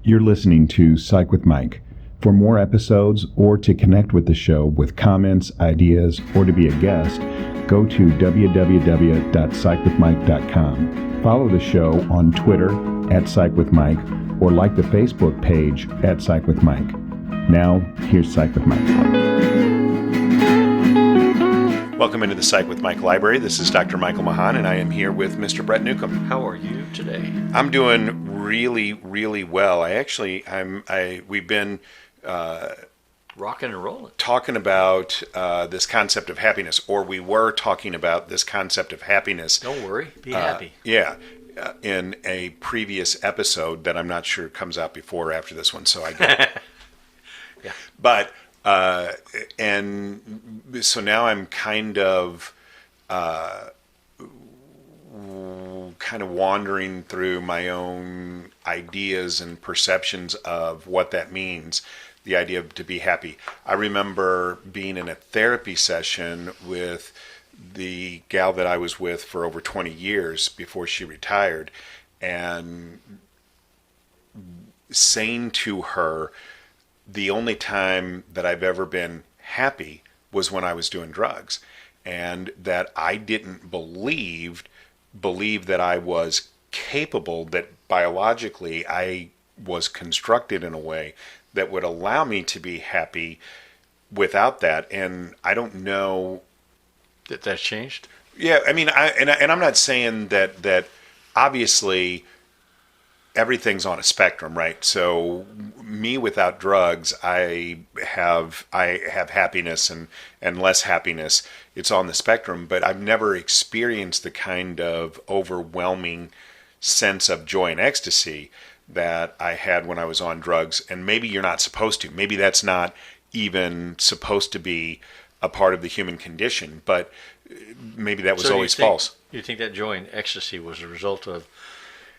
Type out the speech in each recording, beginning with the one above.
You're listening to Psych with Mike. For more episodes or to connect with the show with comments, ideas, or to be a guest, go to www.psychwithmike.com. Follow the show on Twitter @PsychWithMike or like the Facebook page @PsychWithMike. Now, here's Psych with Mike. Welcome into the Psych with Mike Library. This is Dr. Michael Mahan, and I am here with Mr. Brett Newcomb. How are you today? I'm doing really well. We've been rocking and rolling, talking about this concept of happiness, or we were talking about this concept of happiness. Don't worry, be happy. In a previous episode that I'm not sure comes out before or after this one, so I get Yeah. But and so now I'm kind of wandering through my own ideas and perceptions of what that means, the idea of to be happy. I remember being in a therapy session with the gal that I was with for over 20 years before she retired, and saying to her, the only time that I've ever been happy was when I was doing drugs, and that I didn't believe that I was capable, that biologically I was constructed in a way that would allow me to be happy without that. And I don't know That's changed. Yeah, I mean, I'm not saying that obviously everything's on a spectrum, right? So me without drugs, I have happiness and less happiness. It's on the spectrum, but I've never experienced the kind of overwhelming sense of joy and ecstasy that I had when I was on drugs. And maybe you're not supposed to. Maybe that's not even supposed to be a part of the human condition, but maybe that was always false. You think that joy and ecstasy was a result of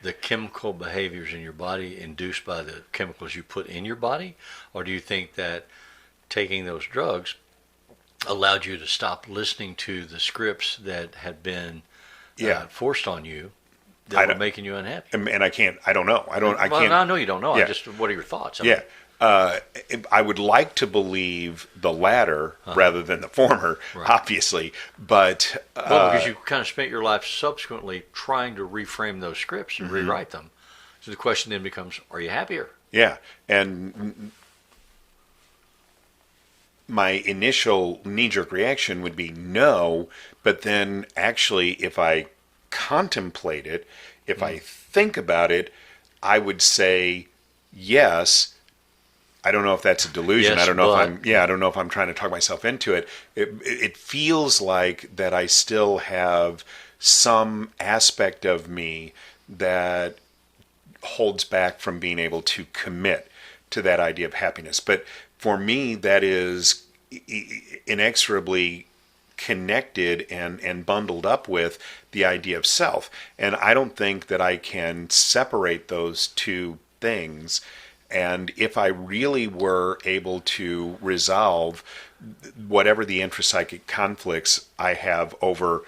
the chemical behaviors in your body induced by the chemicals you put in your body? Or do you think that taking those drugs allowed you to stop listening to the scripts that had been forced on you that were making you unhappy? And I don't know. I can't. I know you don't know. Yeah. What are your thoughts? I would like to believe the latter rather than the former, Right. Obviously. But because you kind of spent your life subsequently trying to reframe those scripts and rewrite them. So the question then becomes, are you happier? Yeah. And my initial knee-jerk reaction would be no, but then actually if I contemplate it, if I think about it, I would say yes. I don't know if that's a delusion. Yes, I don't know if I'm trying to talk myself into it. It feels like that I still have some aspect of me that holds back from being able to commit to that idea of happiness. But for me, that is inexorably connected and bundled up with the idea of self. And I don't think that I can separate those two things. And if I really were able to resolve whatever the intrapsychic conflicts I have over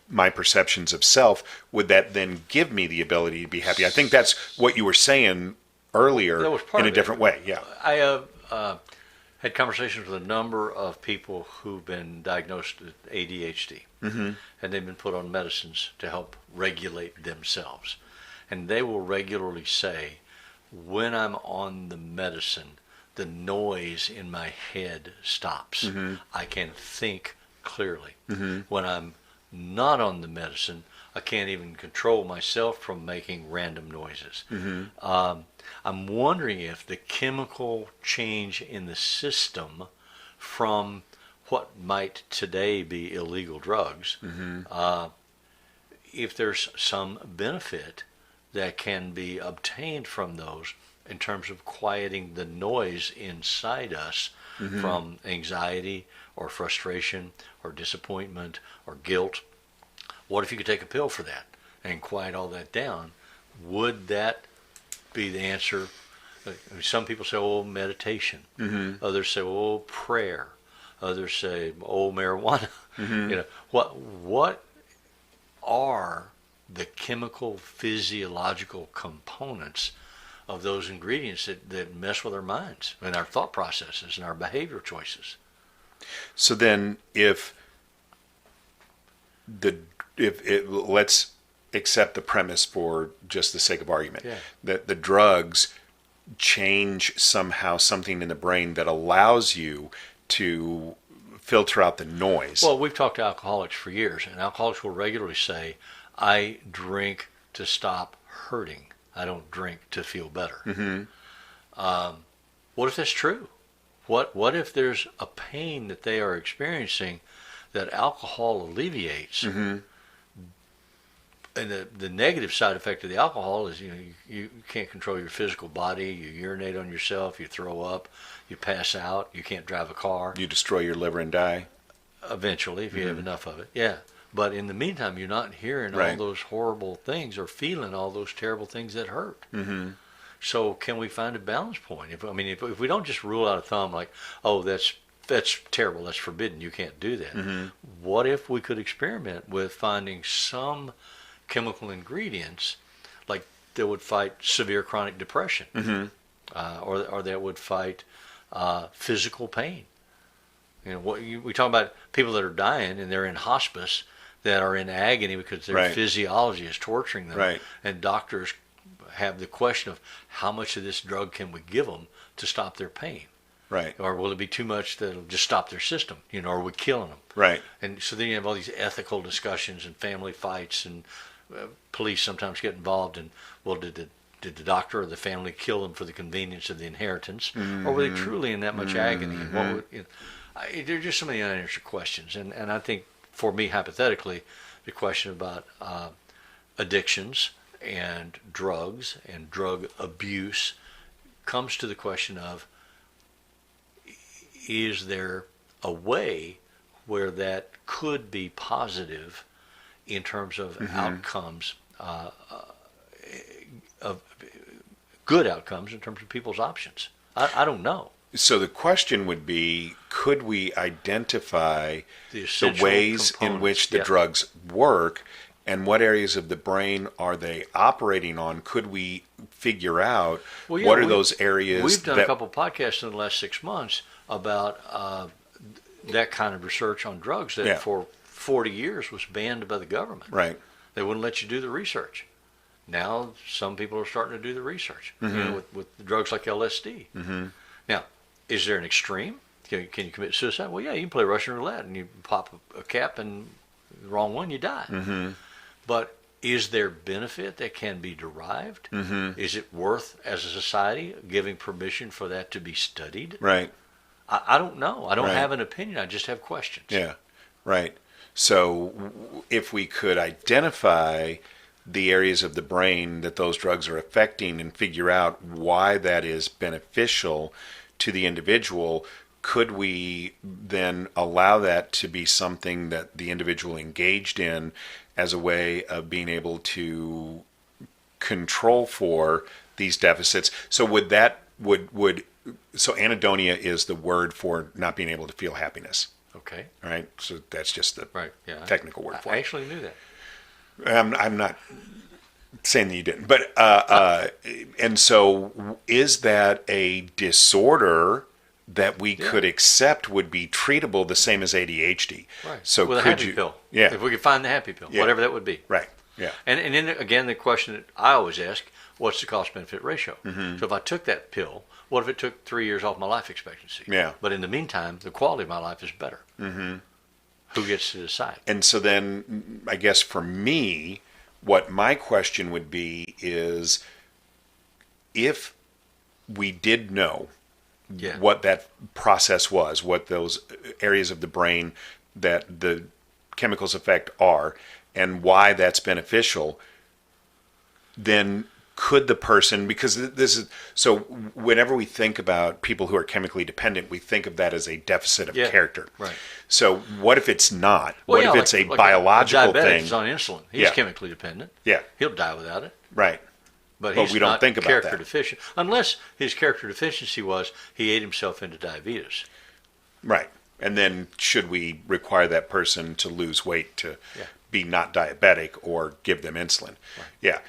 my perceptions of self, would that then give me the ability to be happy? I think that's what you were saying earlier in a different way. Yeah. I had conversations with a number of people who've been diagnosed with ADHD, and they've been put on medicines to help regulate themselves. And they will regularly say, when I'm on the medicine, the noise in my head stops. I can think clearly. When I'm not on the medicine, I can't even control myself from making random noises. I'm wondering if the chemical change in the system from what might today be illegal drugs, if there's some benefit that can be obtained from those in terms of quieting the noise inside us from anxiety or frustration or disappointment or guilt. What if you could take a pill for that and quiet all that down? Would that be the answer? Some people say, oh, meditation. Others say, oh, prayer. Others say, oh, marijuana. What are the chemical physiological components of those ingredients that mess with our minds and our thought processes and our behavior choices. So then, let's accept the premise for just the sake of argument, that the drugs change somehow something in the brain that allows you to filter out the noise. Well, we've talked to alcoholics for years, and alcoholics will regularly say, I drink to stop hurting. I don't drink to feel better. Mm-hmm. What if that's true? What if there's a pain that they are experiencing that alcohol alleviates? Mm-hmm. And the negative side effect of the alcohol is, you can't control your physical body. You urinate on yourself. You throw up. You pass out. You can't drive a car. You destroy your liver and die. Eventually, if you have enough of it. Yeah. But in the meantime, you're not hearing all those horrible things or feeling all those terrible things that hurt. Mm-hmm. So can we find a balance point? If we don't just rule out a thumb like, oh, that's terrible, that's forbidden, you can't do that. Mm-hmm. What if we could experiment with finding some chemical ingredients like that would fight severe chronic depression, or that would fight physical pain? We talk about people that are dying and they're in hospice, that are in agony because their physiology is torturing them, and doctors have the question of how much of this drug can we give them to stop their pain, or will it be too much that'll just stop their system, or are we killing them, and so then you have all these ethical discussions and family fights, and police sometimes get involved in, well, did the doctor or the family kill them for the convenience of the inheritance, or were they truly in that much agony? And what would, there are just so many unanswered questions, and I think for me, hypothetically, the question about addictions and drugs and drug abuse comes to the question of, is there a way where that could be positive in terms of outcomes, of good outcomes in terms of people's options? I don't know. So the question would be, could we identify the ways in which the drugs work, and what areas of the brain are they operating on? Could we figure out what are those areas? We've done a couple podcasts in the last 6 months about that kind of research on drugs that for 40 years was banned by the government. Right. They wouldn't let you do the research. Now some people are starting to do the research, with drugs like LSD. Mm-hmm. Now, is there an extreme? Can you commit suicide? Well, yeah, you can play Russian roulette and you pop a cap and the wrong one, you die. Mm-hmm. But is there benefit that can be derived? Mm-hmm. Is it worth, as a society, giving permission for that to be studied? Right. I don't know. I don't have an opinion. I just have questions. Yeah, right. So if we could identify the areas of the brain that those drugs are affecting and figure out why that is beneficial to the individual, could we then allow that to be something that the individual engaged in as a way of being able to control for these deficits? So would so anhedonia is the word for not being able to feel happiness. Okay. All right. So that's just the technical word for it. I actually knew that. I'm not saying that you didn't, but and so is that a disorder that we could accept would be treatable the same as ADHD? Right. So with a happy pill. Yeah. If we could find the happy pill, whatever that would be. Right. Yeah. And then again, the question that I always ask, what's the cost-benefit ratio? Mm-hmm. So if I took that pill, what if it took 3 years off my life expectancy? Yeah. But in the meantime, the quality of my life is better. Mm-hmm. Who gets to decide? And so then, I guess for me, what my question would be is, if we did know what that process was, what those areas of the brain that the chemicals affect are, and why that's beneficial, then could the person, because this is, so whenever we think about people who are chemically dependent, we think of that as a deficit of character. Right. So what if it's not? Well, what if it's a biological thing? He's on insulin. He's chemically dependent. Yeah. He'll die without it. Right. But he's we don't not think about character that. deficient. Unless his character deficiency was he ate himself into diabetes. Right. And then should we require that person to lose weight to be not diabetic or give them insulin? Right. Yeah.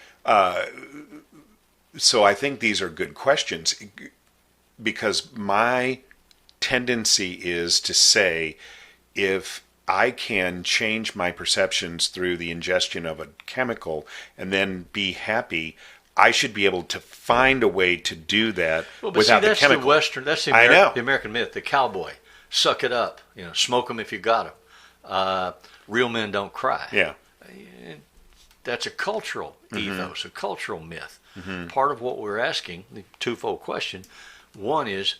So I think these are good questions, because my tendency is to say, if I can change my perceptions through the ingestion of a chemical and then be happy, I should be able to find a way to do that without the chemical. That's the I know. The American myth, the cowboy. Suck it up. Smoke them if you got them. Real men don't cry. Yeah. That's a cultural Mm-hmm. ethos, a cultural myth. Part of what we're asking, the twofold question, one is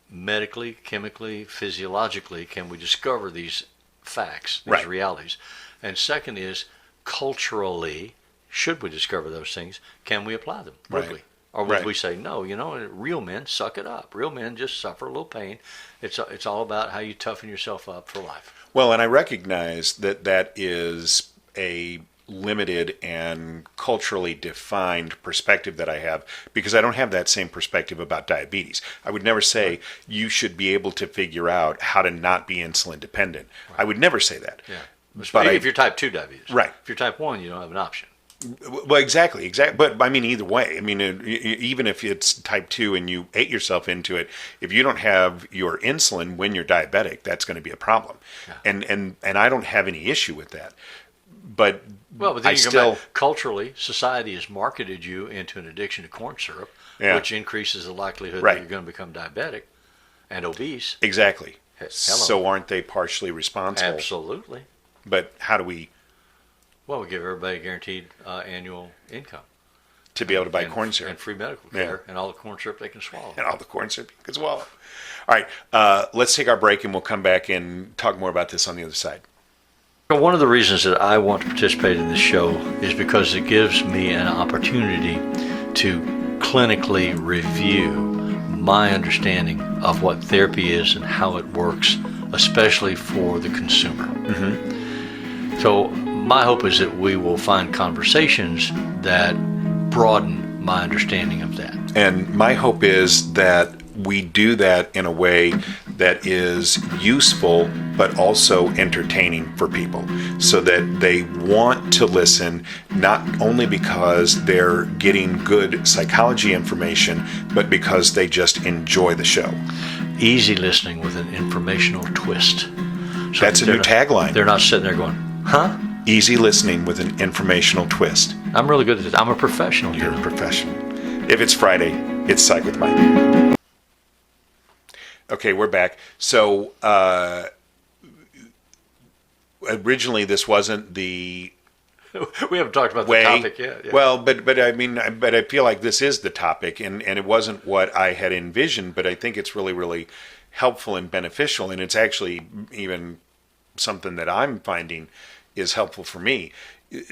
medically, chemically, physiologically, can we discover these facts, these Right. realities? And second is culturally, should we discover those things, can we apply them? Would Right. we? Or would Right. we say, no, real men suck it up. Real men just suffer a little pain. It's all about how you toughen yourself up for life. Well, and I recognize that that is a limited and culturally defined perspective that I have, because I don't have that same perspective about diabetes. I would never say you should be able to figure out how to not be insulin dependent. I would never say that. Yeah. But if you're type 2 diabetes. Right. If you're type 1, you don't have an option. Well, exactly. But I mean, either way, I mean, even if it's type 2 and you ate yourself into it, if you don't have your insulin when you're diabetic, that's going to be a problem. Yeah. And I don't have any issue with that. But Then I you still, go back. Culturally, society has marketed you into an addiction to corn syrup, Yeah. which increases the likelihood Right. that you're going to become diabetic and obese. exactly. Hello. So aren't they partially responsible? Absolutely. But how do we, Well, we give everybody guaranteed annual income. to be able to buy and, corn syrup and free medical Yeah. care and all the corn syrup they can swallow. and all the corn syrup you can swallow? All right, let's take our break and we'll come back and talk more about this on the other side. One of the reasons that I want to participate in this show is because it gives me an opportunity to clinically review my understanding of what therapy is and how it works, especially for the consumer. So my hope is that we will find conversations that broaden my understanding of that. And my hope is that we do that in a way that is useful but also entertaining for people, so that they want to listen, not only because they're getting good psychology information, but because they just enjoy the show. Easy listening with an informational twist. So That's a new tagline. They're not sitting there going, huh? Easy listening with an informational twist. I'm really good at this. I'm a professional. You're a professional. If it's Friday, it's Psych with Mike. Okay, we're back. So originally this wasn't the We haven't talked about way. the topic yet. Yeah. Well, but I mean, but I feel like this is the topic, and it wasn't what I had envisioned, but I think it's really, really helpful and beneficial, and it's actually even something that I'm finding is helpful for me.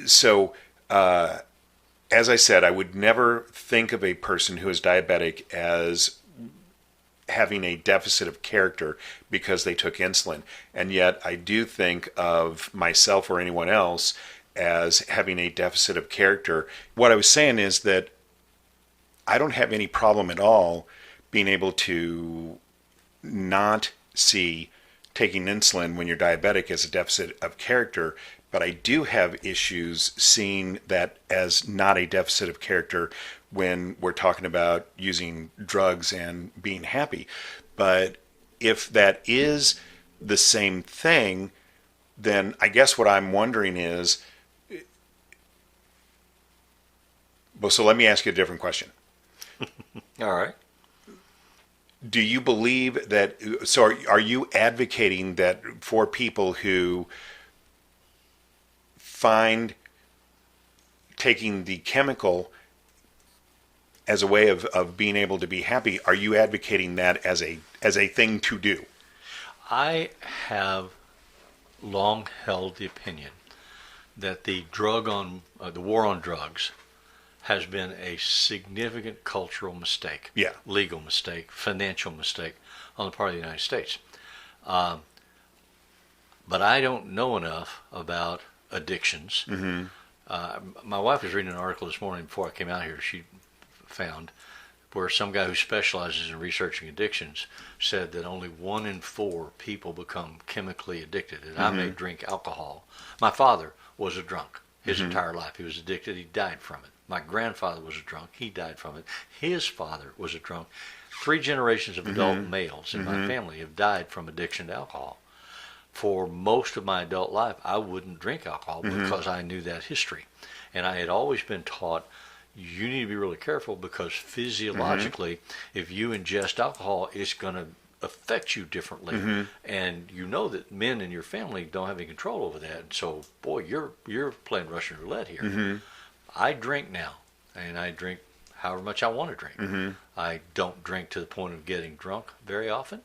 So, as I said, I would never think of a person who is diabetic as having a deficit of character because they took insulin. And yet I do think of myself or anyone else as having a deficit of character. What I was saying is that I don't have any problem at all being able to not see taking insulin when you're diabetic as a deficit of character, but I do have issues seeing that as not a deficit of character when we're talking about using drugs and being happy. But if that is the same thing, then I guess what I'm wondering is, well, so let me ask you a different question. All right. Do you believe that, so are you advocating that for people who find taking the chemical as a way of being able to be happy, are you advocating that as a thing to do? I have long held the opinion that the war on drugs has been a significant cultural mistake, Yeah. legal mistake, financial mistake on the part of the United States. But I don't know enough about addictions. Mm-hmm. My wife was reading an article this morning before I came out here. She found where some guy who specializes in researching addictions said that only 1 in 4 people become chemically addicted. And I may drink alcohol. My father was a drunk his entire life. He was addicted. He died from it. My grandfather was a drunk. He died from it. His father was a drunk. 3 generations of adult males in my family have died from addiction to alcohol. For most of my adult life, I wouldn't drink alcohol because I knew that history. And I had always been taught, you need to be really careful because physiologically, if you ingest alcohol, it's going to affect you differently. And you know that men in your family don't have any control over that. And so, boy, you're playing Russian roulette here. I drink now, and I drink however much I want to drink. I don't drink to the point of getting drunk very often,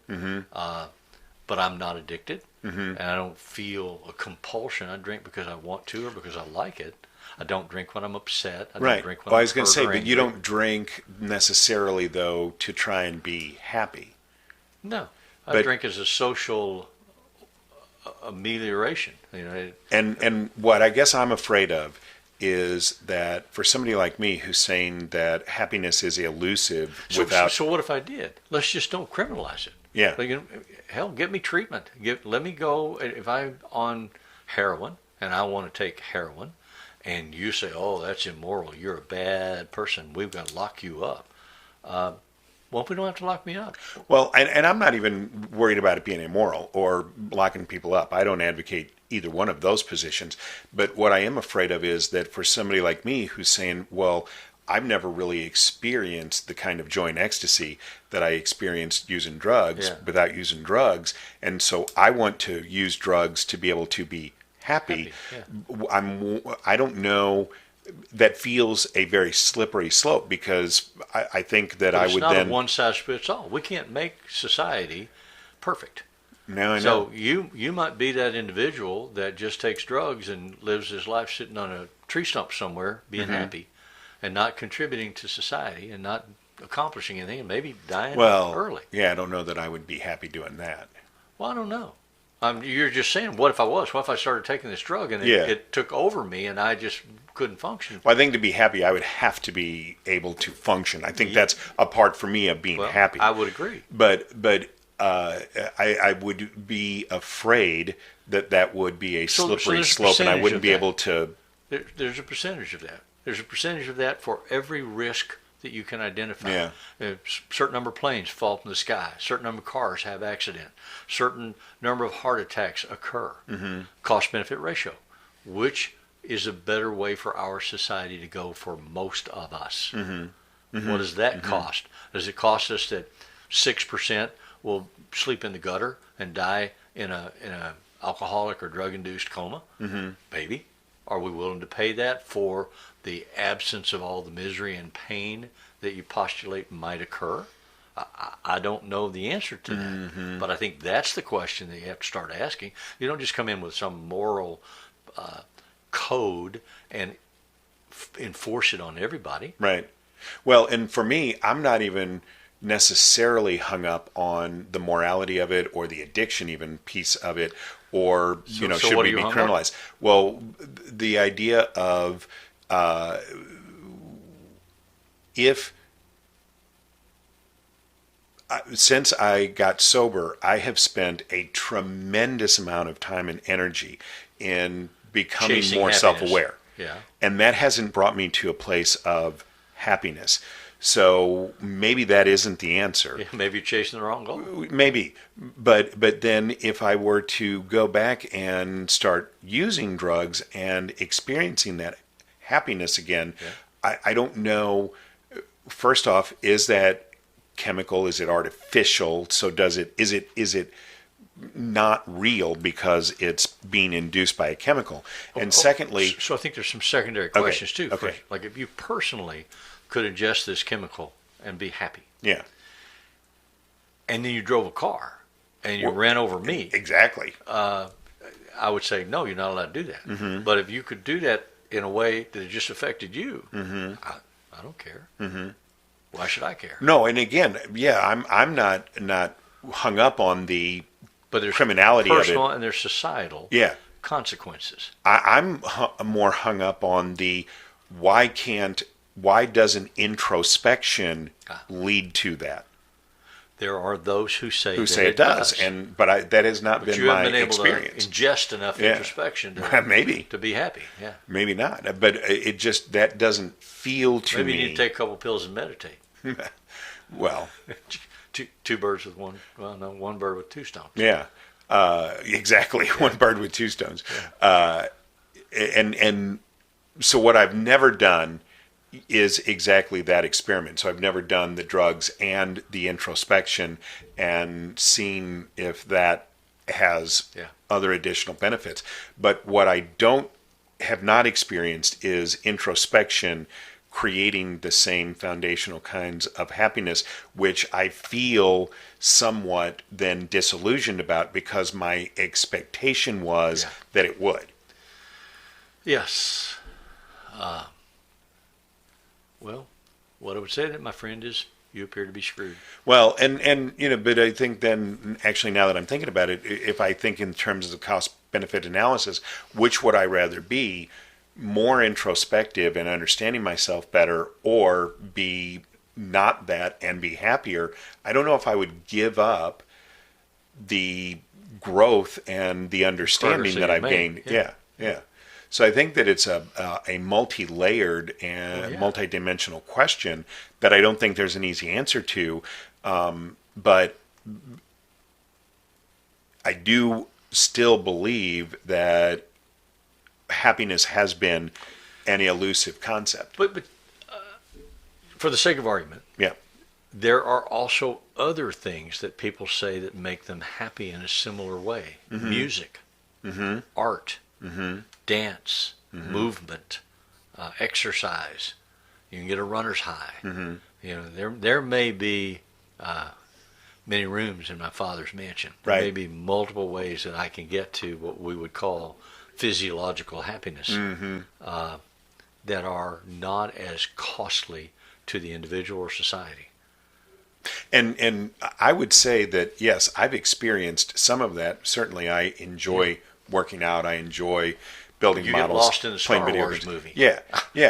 but I'm not addicted, and I don't feel a compulsion. I drink because I want to or because I like it. I don't drink when I'm upset. I don't drink when Well, I I'm was going to say, hurt or but you angry. don't drink necessarily, though, to try and be happy. No, I But- drink as a social amelioration. And what I guess I'm afraid of is that for somebody like me who's saying that happiness is elusive without... So what if I did? Let's just don't criminalize it. Yeah. Like, hell, get me treatment. Let me go. If I'm on heroin and I want to take heroin, and you say, "Oh, that's immoral. You're a bad person. We've got to lock you up." Well, we don't have to lock me up. Well, and I'm not even worried about it being immoral or locking people up. I don't advocate either one of those positions. But what I am afraid of is that for somebody like me who's saying, well, I've never really experienced the kind of joy and ecstasy that I experienced using drugs without using drugs. And so I want to use drugs to be able to be happy. I don't know. That feels a very slippery slope because I think that But I it's would not then... a one size fits all. We can't make society perfect. Now I know. So you might be that individual that just takes drugs and lives his life sitting on a tree stump somewhere, being happy, and not contributing to society and not accomplishing anything, and maybe dying early. Yeah, I don't know that I would be happy doing that. Well, I don't know. You're just saying, what if I was? What if I started taking this drug and Yeah. it took over me and I just couldn't function? Well, I think to be happy, I would have to be able to function. I think that's a part for me of being Well, happy. I would agree. But I would be afraid that would be a So slippery there's a slope, and I percentage wouldn't of be that. able to. There's a percentage of that. There's a percentage of that for every risk that you can identify. Yeah. A certain number of planes fall from the sky. A certain number of cars have accident. Certain number of heart attacks occur. Cost-benefit ratio. Which is a better way for our society to go for most of us? What does that cost? Does it cost us that 6% will sleep in the gutter and die in a alcoholic or drug-induced coma? Maybe. Are we willing to pay that for the absence of all the misery and pain that you postulate might occur? I don't know the answer to that, but I think that's the question that you have to start asking. You don't just come in with some moral code and enforce it on everybody. Right. Well, and for me, I'm not even necessarily hung up on the morality of it or the addiction even piece of it, or So should what we are you be hung up? criminalized? Well, the idea of since I got sober, I have spent a tremendous amount of time and energy in becoming Chasing more happiness. self-aware. Yeah. And that hasn't brought me to a place of happiness. So maybe that isn't the answer. Yeah, maybe you're chasing the wrong goal. Maybe. But then if I were to go back and start using drugs and experiencing that happiness again, I don't know. First off, is that chemical? Is it artificial? So is it not real because it's being induced by a chemical? And secondly, So I think there's some secondary questions too. okay. First, like if you personally could ingest this chemical and be happy, yeah, and then you drove a car and you ran over me, exactly. I would say no, you're not allowed to do that. But if you could do that in a way that it just affected you, I don't care. Why should I care? No, and again, I'm not hung up on the But there's criminality of it. personal and there's societal Yeah. consequences. I'm more hung up on the why doesn't introspection lead to that? There are those who say who that say it does, but that has not but been you haven't my been able experience. to ingest enough introspection Maybe to be happy. Yeah, maybe not, but it just that doesn't feel to maybe me. you need to take a couple pills and meditate. Well, two birds with one. Well, no, one bird with two stones. yeah, exactly. Yeah. One bird with two stones. Yeah. And so what I've never done is exactly that experiment. So I've never done the drugs and the introspection and seen if that has other additional benefits. But what I have not experienced is introspection creating the same foundational kinds of happiness, which I feel somewhat then disillusioned about because my expectation was that it would. Yes. Well, what I would say to that, my friend, is you appear to be screwed. Well, and but I think then, actually, now that I'm thinking about it, if I think in terms of the cost-benefit analysis, which would I rather be, more introspective and understanding myself better, or be not that and be happier? I don't know if I would give up the growth and the understanding that I've gained. Yeah. So I think that it's a multi-layered and multi-dimensional question that I don't think there's an easy answer to. But I do still believe that happiness has been an elusive concept. But for the sake of argument, there are also other things that people say that make them happy in a similar way. Mm-hmm. Music, art, dance, movement, exercise. You can get a runner's high. You know, there may be many rooms in my father's mansion. There may be multiple ways that I can get to what we would call physiological happiness that are not as costly to the individual or society. And I would say that, yes, I've experienced some of that. Certainly I enjoy working out. I enjoy building models. You get lost in the Star Wars movie. Yeah.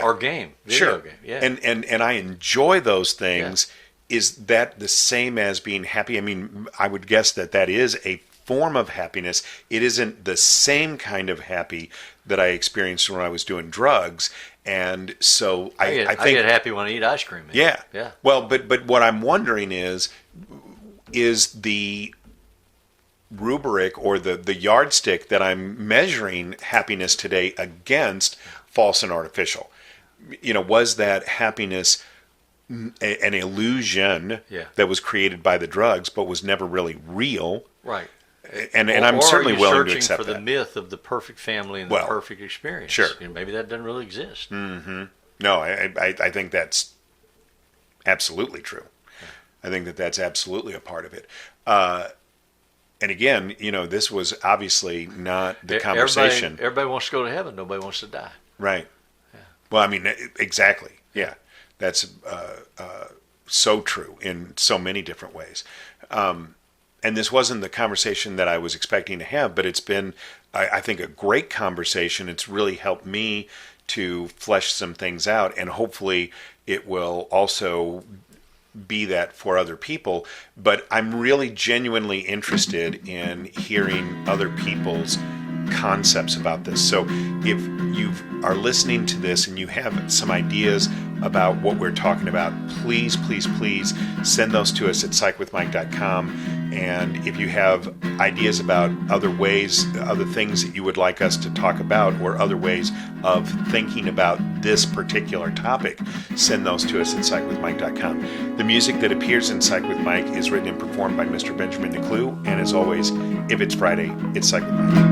Or game. Video game. Yeah. And I enjoy those things. Yeah. Is that the same as being happy? I mean, I would guess that is a form of happiness. It isn't the same kind of happy that I experienced when I was doing drugs. And so I think I get happy when I eat ice cream. Man. Yeah. Well, but what I'm wondering is the rubric or the yardstick that I'm measuring happiness today against false and artificial. You know, was that happiness an illusion that was created by the drugs but was never really real? Right. And I'm certainly willing to accept that. Or are you searching for the myth of the perfect family and the perfect experience? Sure. You know, maybe that doesn't really exist. Mm-hmm. No, I think that's absolutely true. I think that's absolutely a part of it. And again, you know, this was obviously not the conversation. Everybody wants to go to heaven. Nobody wants to die. Right. Yeah. Well, I mean, exactly. Yeah. That's so true in so many different ways. And this wasn't the conversation that I was expecting to have, but it's been, I think, a great conversation. It's really helped me to flesh some things out, and hopefully it will also be that for other people. But I'm really genuinely interested in hearing other people's concepts about this. So if you are listening to this and you have some ideas about what we're talking about, please send those to us at psychwithmike.com. And if you have ideas about other ways, other things that you would like us to talk about, or other ways of thinking about this particular topic, send those to us at psychwithmike.com. The music that appears in Psych with Mike is written and performed by Mr. Benjamin DeClue. And as always, if it's Friday, it's Psych with Mike.